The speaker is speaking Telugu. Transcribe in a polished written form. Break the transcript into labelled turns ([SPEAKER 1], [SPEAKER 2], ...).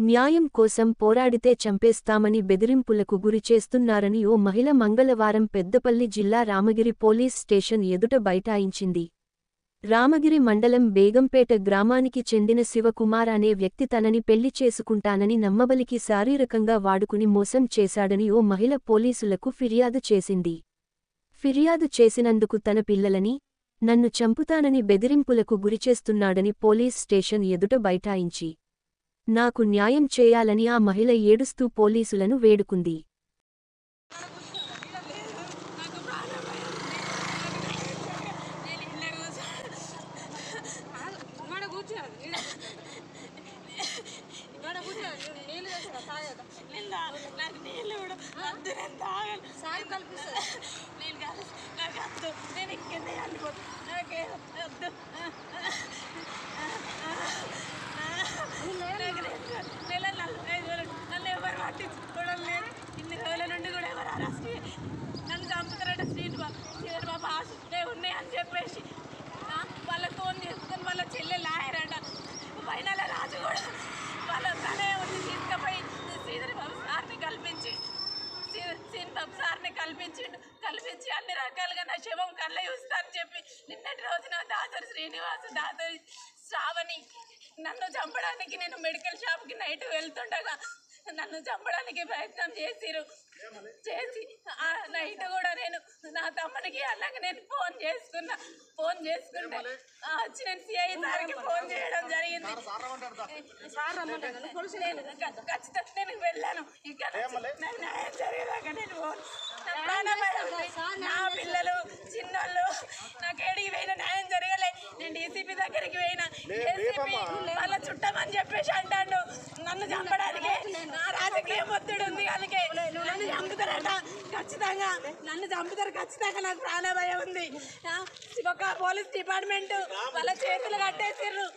[SPEAKER 1] న్యాయం కోసం పోరాడితే చంపేస్తామని బెదిరింపులకు గురి చేస్తున్నారని ఓ మహిళ మంగళవారం పెద్దపల్లి జిల్లా రామగిరి పోలీస్ స్టేషన్ ఎదుట బైఠాయించింది. రామగిరి మండలం బేగంపేట గ్రామానికి చెందిన శివకుమార్ అనే వ్యక్తి తనని పెళ్లి చేసుకుంటానని నమ్మబలికి శారీరకంగా వాడుకుని మోసం చేశాడని ఓ మహిళ పోలీసులకు ఫిర్యాదు చేసింది. ఫిర్యాదు చేసినందుకు తన పిల్లలని, నన్ను చంపుతానని బెదిరింపులకు గురిచేస్తున్నాడని పోలీస్ స్టేషన్ ఎదుట బైఠాయించి నాకు న్యాయం చేయాలని ఆ మహిళ ఏడుస్తూ పోలీసులను వేడుకుంది.
[SPEAKER 2] ఇన్ని రోజుల నుండి కూడా ఎవరు అరెస్ట్ నన్ను చంపుతారట శ్రీనిబాబు ఆశిస్తే ఉన్నాయి అని చెప్పేసి వాళ్ళకి ఫోన్ చేసుకొని వాళ్ళ చెల్లె లాయరట ఫైనల్ రాజు కూడా వాళ్ళ తనే వచ్చి తీసుకుపోయి శ్రీనిబాబు సార్ని కల్పించి అన్ని రకాలుగా నా శవం కళ్ళ చూస్తానని చెప్పి నిన్నటి రోజున దాసరి శ్రీనివాస్ దాసరి శ్రావణి నన్ను చంపడానికి నేను మెడికల్ షాప్కి నైట్ వెళ్తుండగా నన్ను చంపడానికి ప్రయత్నం చేసి నైట్ కూడా నేను నా తమ్మునికి అలాగే నేను ఫోన్ చేసుకుంటే వచ్చి నేను సిఐ సార్కి ఫోన్ చేయడం జరిగింది. ఖచ్చితంగా నేను వెళ్ళాను. ఇక్కడ నాకు న్యాయం జరిగేదాకా నేను నా పిల్లలు చిన్నోళ్ళు నాకు ఏడికి పోయిన న్యాయం జరగలే. నేను డీసీపీ దగ్గరికి పోయినా ఏసీపీ వాళ్ళ చుట్టమని చెప్పేసి అంటాడు నన్ను చంపడానికి. నా రాజకీయ ఒత్తిడి ఉంది అందుకే నన్ను చంపుతారట ఖచ్చితంగా, నన్ను చంపుతారు ఖచ్చితంగా. నాకు ప్రాణభయం ఉంది. ఒక పోలీస్ డిపార్ట్మెంట్ వాళ్ళ చేతులు కట్టేసిర్రు.